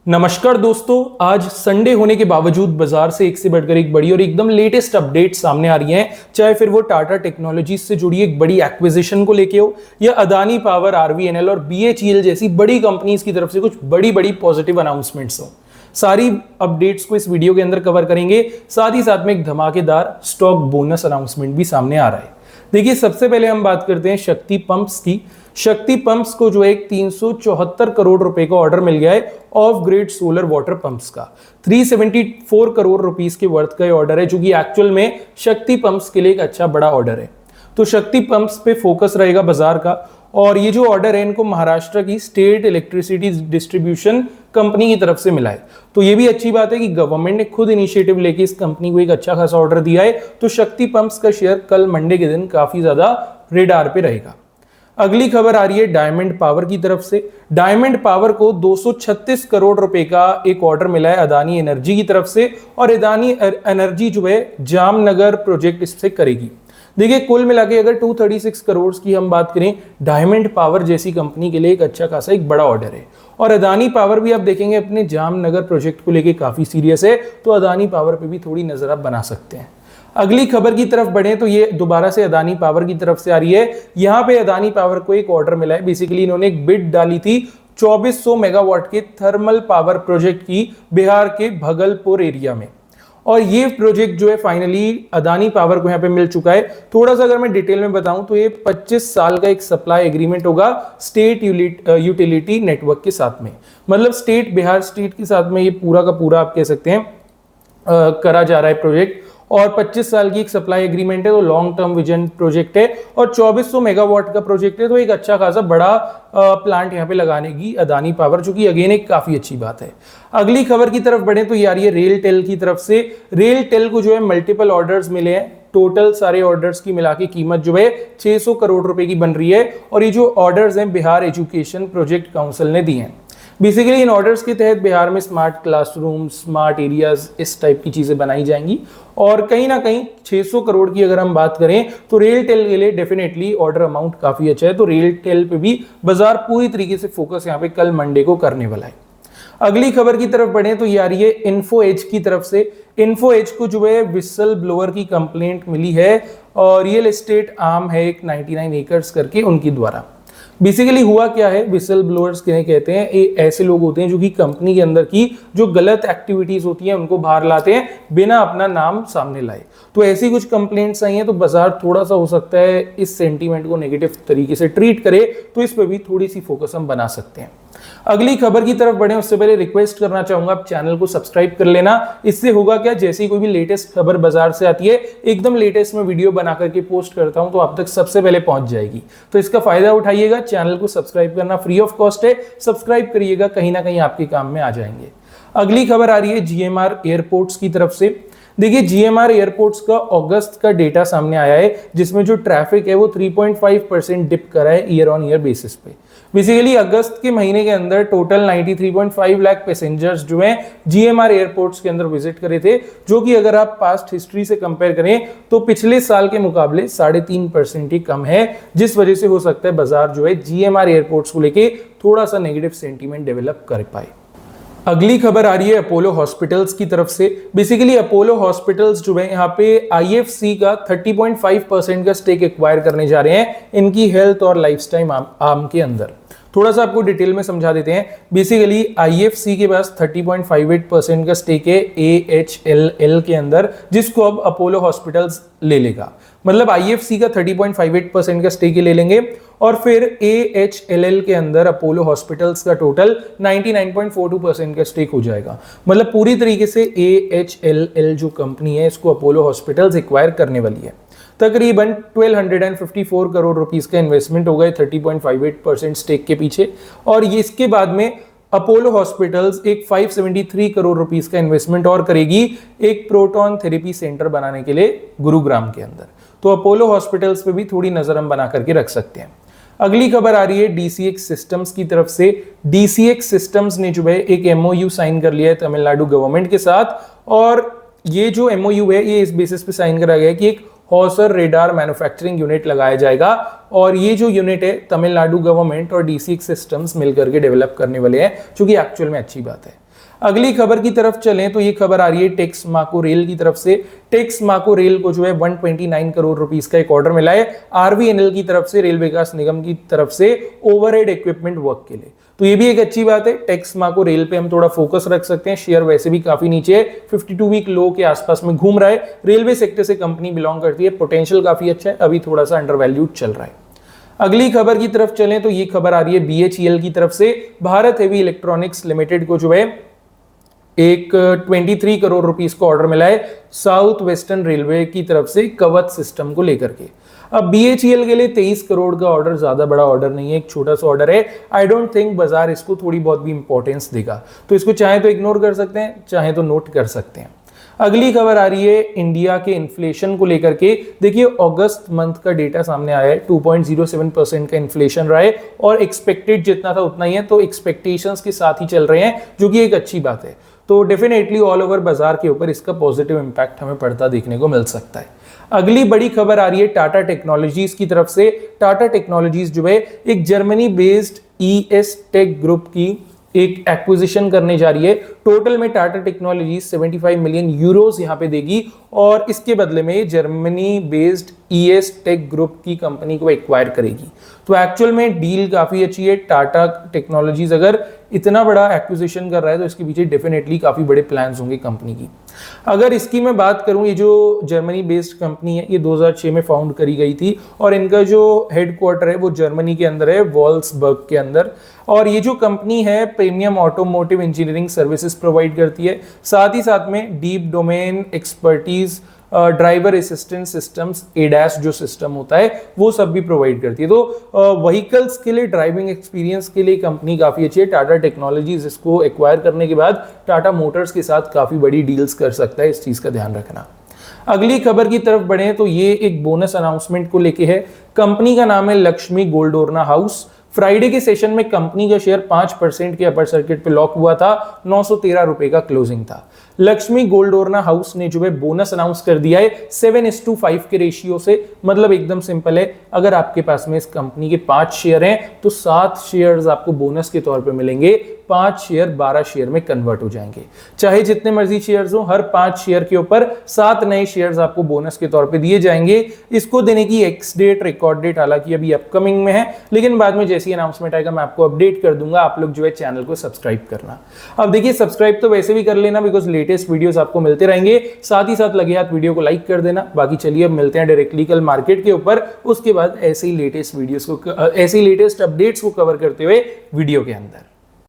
नमस्कार दोस्तों, आज संडे होने के बावजूद बाजार से एक से बढ़कर एक बड़ी और एकदम लेटेस्ट अपडेट सामने आ रही हैं। चाहे फिर वो टाटा टेक्नोलॉजीज से जुड़ी एक बड़ी एक्विजिशन को लेके हो या अदानी पावर, आरवीएनएल और बीएचईएल जैसी बड़ी कंपनीज की तरफ से कुछ बड़ी बड़ी पॉजिटिव अनाउंसमेंट्स हो। सारी अपडेट्स को इस वीडियो के अंदर कवर करेंगे। साथ ही साथ में एक धमाकेदार स्टॉक बोनस अनाउंसमेंट भी सामने आ रहा है। देखिए, सबसे पहले हम बात करते हैं शक्ति पंप्स की। शक्ति पंप्स को जो एक 374 करोड़ रुपए का ऑर्डर मिल गया है of grid solar water pumps का। 374 करोड़ रुपीस के वर्थ का ऑर्डर है, जो कि एक्चुअल में शक्ति पंप्स के लिए एक अच्छा बड़ा ऑर्डर है। तो शक्ति पंप्स पे फोकस रहेगा बाजार का। और ये जो ऑर्डर है इनको महाराष्ट्र की स्टेट इलेक्ट्रिसिटी डिस्ट्रीब्यूशन कंपनी की तरफ से मिला है। तो ये भी अच्छी बात है कि गवर्नमेंट ने खुद इनिशिएटिव लेके इस कंपनी को एक अच्छा खासा ऑर्डर दिया है। तो शक्ति पंप्स का शेयर कल मंडे के दिन काफी ज्यादा रेडार पे रहेगा। अगली खबर आ रही है डायमंड पावर की तरफ से। डायमंड पावर को 236 करोड़ रुपए का एक ऑर्डर मिला है अदानी एनर्जी की तरफ से। और अदानी एनर्जी जो है जामनगर प्रोजेक्ट इससे करेगी। देखिए, कुल मिला के अगर 236 करोड़ की हम बात करें, डायमंड पावर जैसी कंपनी के लिए एक अच्छा खासा एक बड़ा ऑर्डर है। और अदानी पावर भी आप देखेंगे अपने जामनगर प्रोजेक्ट को लेके काफी सीरियस है। तो अदानी पावर पे भी थोड़ी नजर आप बना सकते हैं। अगली खबर की तरफ बढ़े तो ये दोबारा से अदानी पावर की तरफ से आ रही है। यहां पे अदानी पावर को एक ऑर्डर मिला है। बेसिकली इन्होंने एक बिड डाली थी 2400 मेगावाट के थर्मल पावर प्रोजेक्ट की बिहार के भगलपुर एरिया में। और ये प्रोजेक्ट जो है फाइनली अदानी पावर को यहाँ पे मिल चुका है। थोड़ा सा अगर मैं डिटेल में बताऊं तो ये 25 साल का एक सप्लाई एग्रीमेंट होगा स्टेट यूटिलिटी नेटवर्क के साथ में। मतलब स्टेट, बिहार स्टेट के साथ में ये पूरा का पूरा आप कह सकते हैं करा जा रहा है प्रोजेक्ट। और 25 साल की एक सप्लाई एग्रीमेंट है, तो लॉन्ग टर्म विजन प्रोजेक्ट है। और 2400 मेगावाट का प्रोजेक्ट है, तो एक अच्छा खासा बड़ा प्लांट यहाँ पे लगाने की अदानी पावर, जो कि अगेन एक काफी अच्छी बात है। अगली खबर की तरफ बढ़े तो ये आ रही है रेल टेल की तरफ से। रेल टेल को जो है मल्टीपल ऑर्डर्स मिले हैं। टोटल सारे ऑर्डर्स की मिला के कीमत जो है 600 करोड़ रुपए की बन रही है। और ये जो ऑर्डर्स हैं बिहार एजुकेशन प्रोजेक्ट काउंसिल ने दिए हैं। बेसिकली इन ऑर्डर्स के तहत बिहार में स्मार्ट क्लासरूम, स्मार्ट एरियाज, इस टाइप की चीजें बनाई जाएंगी। और कहीं ना कहीं 600 करोड़ की अगर हम बात करें तो रेल टेल के लिए डेफिनेटली ऑर्डर अमाउंट काफी अच्छा है। तो रेल टेल पे भी बाजार पूरी तरीके से फोकस यहाँ पे कल मंडे को करने वाला है। अगली खबर की तरफ बढ़े तो ये आ रही है इन्फो एज की तरफ से। इन्फो एज को जो है विसल ब्लोअर की कंप्लेंट मिली है और रियल एस्टेट आर्म है एक 99 एकर्स करके उनकी द्वारा। बेसिकली हुआ क्या है, विसल ब्लोअर्स किन्हें कहते हैं, ये ऐसे लोग होते हैं जो कि कंपनी के अंदर की जो गलत एक्टिविटीज होती हैं उनको बाहर लाते हैं बिना अपना नाम सामने लाए। तो ऐसी कुछ कंप्लेंट्स आई हैं। तो बाजार थोड़ा सा हो सकता है इस सेंटीमेंट को नेगेटिव तरीके से ट्रीट करे, तो इस पर भी थोड़ी सी फोकस हम बना सकते हैं। अगली खबर की तरफ बढ़े उससे पहले रिक्वेस्ट करना चाहूंगा आप चैनल को सब्सक्राइब कर लेना। इससे होगा क्या, जैसी कोई भी लेटेस्ट खबर बाजार से आती है एकदम लेटेस्ट में वीडियो बना करके पोस्ट करता हूं तो आप तक सबसे पहले पहुंच जाएगी। तो इसका फायदा उठाइएगा। चैनल को सब्सक्राइब करना फ्री ऑफ कॉस्ट है। सब्सक्राइब करिएगा, कहीं ना कहीं आपके काम में आ जाएंगे। अगली खबर आ रही है जीएमआर एयरपोर्ट्स की तरफ से। देखिए, जीएमआर एयरपोर्ट्स का अगस्त का डेटा सामने आया है, जिसमें जो ट्रैफिक है वो 3.5% डिप करा है ईयर ऑन ईयर बेसिस पे। बेसिकली अगस्त के महीने के अंदर टोटल 93.5 लाख पैसेंजर्स जो हैं जीएमआर एयरपोर्ट्स के अंदर विजिट करे थे, जो कि अगर आप पास्ट हिस्ट्री से कंपेयर करें तो पिछले साल के मुकाबले 3.5% ही कम है। जिस वजह से हो सकता है बाजार जो है जीएमआर एयरपोर्ट्स को लेके थोड़ा सा नेगेटिव सेंटीमेंट डेवलप कर पाए। अगली खबर आ रही है अपोलो हॉस्पिटल्स की तरफ से। बेसिकली अपोलो हॉस्पिटल्स जो है यहाँ पे आईएफसी का 30.5% का स्टेक एक्वायर करने जा रहे हैं इनकी हेल्थ और लाइफस्टाइल आर्म के अंदर। थोड़ा सा आपको डिटेल में समझा देते हैं। बेसिकली आईएफसी के पास 30.58% का स्टेक है एएचएलएल के अंदर, जिसको अब अपोलो हॉस्पिटल्स ले लेगा। मतलब आईएफसी का 30.58% का स्टेक ले लेंगे और फिर एएचएलएल के अंदर अपोलो हॉस्पिटल्स का टोटल 99.42% का स्टेक हो जाएगा। मतलब पूरी तरीके से एएचएलएल जो कंपनी है इसको अपोलो हॉस्पिटल्स एक्वायर करने वाली है। तकरीबन 1254 करोड़ रुपीस का इन्वेस्टमेंट हो गए 30.58% स्टेक के पीछे। और ये इसके बाद में अपोलो हॉस्पिटल्स एक 573 करोड़ रुपीस का इन्वेस्टमेंट और करेगी एक प्रोटॉन थेरेपी सेंटर बनाने के लिए गुरुग्राम के अंदर। तो अपोलो हॉस्पिटल्स पे भी थोड़ी नजर हम बना करके रख सकते हैं। अगली खबर आ रही है डीसीएक्स सिस्टम्स की तरफ से। डीसीएक्स सिस्टम्स ने जो है एक एमओयू साइन कर लिया है तमिलनाडु गवर्नमेंट के साथ। और ये जो एमओयू है ये इस बेसिस पे साइन करा गया है कि एक हॉसर रेडार मैन्युफैक्चरिंग यूनिट लगाया जाएगा और ये जो यूनिट है तमिलनाडु गवर्नमेंट और DCX सिस्टम्स मिलकर के डेवलप करने वाले हैं, जो कि एक्चुअल में अच्छी बात है। अगली खबर की तरफ चलें तो ये खबर आ रही है टेक्समाको रेल की तरफ से। टेक्समाको रेल को जो है 129 करोड़ रुपीस का एक ऑर्डर मिला है RVNL की तरफ से, रेल विकास निगम की तरफ से ओवरहेड इक्विपमेंट वर्क के लिए। तो ये भी एक अच्छी बात है। टेक्समाको रेल पे हम थोड़ा फोकस रख सकते हैं। शेयर वैसे भी काफी नीचे है, 52 वीक लो के आसपास में घूम रहा है। रेलवे सेक्टर से कंपनी बिलोंग करती है, पोटेंशियल काफी अच्छा है, अभी थोड़ा सा अंडर वैल्यूड चल रहा है। अगली खबर की तरफ चलें तो ये खबर आ रही है BHEL की तरफ से। भारत हेवी इलेक्ट्रॉनिक्स लिमिटेड को जो है एक 23 करोड़ रुपीस का ऑर्डर मिला है साउथ वेस्टर्न रेलवे की तरफ से कवच सिस्टम को लेकर के। अब BHEL के लिए 23 करोड़ का ऑर्डर ज्यादा बड़ा ऑर्डर नहीं है, एक छोटा सा ऑर्डर है। आई डोंट थिंक बाजार इसको थोड़ी बहुत भी इंपॉर्टेंस देगा, तो इसको चाहे तो इग्नोर कर सकते हैं, चाहे तो नोट कर सकते हैं। अगली खबर आ रही है इंडिया के इन्फ्लेशन को लेकर के। देखिए अगस्त मंथ का डेटा सामने आया है, 2.07% का इन्फ्लेशन रहा है और एक्सपेक्टेड जितना था उतना ही है, तो एक्सपेक्टेशंस के साथ ही चल रहे हैं, जो कि एक अच्छी बात है। तो डेफिनेटली ऑल ओवर बाजार के ऊपर इसका पॉजिटिव इंपैक्ट हमें पड़ता देखने को मिल सकता है। अगली बड़ी खबर आ रही है टाटा टेक्नोलॉजीज की तरफ से। टाटा टेक्नोलॉजीज जो है एक Germany based ES tech group की एक एक्विजिशन करने जा रही है। टोटल में टाटा टेक्नोलॉजीज 75 मिलियन यूरोस यहां पे देगी और इसके बदले में Germany based ES tech group की कंपनी को एक्वायर करेगी। तो एक्चुअल में डील काफी अच्छी है। टाटा टेक्नोलॉजीज अगर इतना बड़ा एक्विजिशन कर रहा है तो इसके पीछे डेफिनेटली काफी बड़े प्लान्स होंगे कंपनी की। अगर इसकी मैं बात करूं, ये जो जर्मनी बेस्ड कंपनी है ये 2006 में फाउंड करी गई थी और इनका जो हेडक्वार्टर है वो जर्मनी के अंदर है, वॉल्सबर्ग के अंदर। और ये जो कंपनी है premium automotive engineering services provide करती है, साथ ही साथ में deep domain expertise, driver assistant systems, ADAS जो सिस्टम होता है वो सब भी प्रोवाइड करती है। तो व्हीकल्स के लिए, ड्राइविंग एक्सपीरियंस के लिए कंपनी काफी अच्छी है। टाटा टेक्नोलॉजीज इसको एक्वायर करने के बाद टाटा मोटर्स के साथ काफी बड़ी डील्स कर सकता है, इस चीज का ध्यान रखना। अगली खबर की तरफ बढ़े तो ये एक बोनस अनाउंसमेंट को लेके है। कंपनी का नाम है लक्ष्मी गोल्डोरना हाउस। फ्राइडे के सेशन में कंपनी का शेयर 5% के अपर सर्किट पे लॉक हुआ था, 913 रुपए का क्लोजिंग था। लक्ष्मी गोल्डोरना हाउस ने जो है बोनस अनाउंस कर दिया है 7:5 के रेशियो से। मतलब एकदम सिंपल है, अगर आपके पास में इस कंपनी के 5 शेयर हैं तो 7 शेयर्स आपको बोनस के तौर पे मिलेंगे, 5 शेयर 12 शेयर में कन्वर्ट हो जाएंगे। चाहे जितने मर्जी शेयर्स हो, हर 5 शेयर के ऊपर 7 नए शेयर्स आपको बोनस के तौर पे दिए जाएंगे। इसको देने की एक्स डेट, रिकॉर्ड डेट हालांकि अभी अपकमिंग में है, लेकिन बाद में जैसी अनाउंसमेंट आएगा मैं आपको अपडेट कर दूंगा। आप लोग जो है चैनल को सब्सक्राइब करना। अब देखिए सब्सक्राइब तो वैसे भी कर लेना, बिकॉज लेटेस्ट वीडियोस आपको मिलते रहेंगे। साथ ही साथ लगे हाथ वीडियो को लाइक कर देना। बाकी चलिए अब मिलते हैं डायरेक्टली कल मार्केट के ऊपर, उसके बाद ऐसे ही लेटेस्ट वीडियोस को, ऐसे ही लेटेस्ट अपडेट्स को कवर करते हुए वीडियो के अंदर।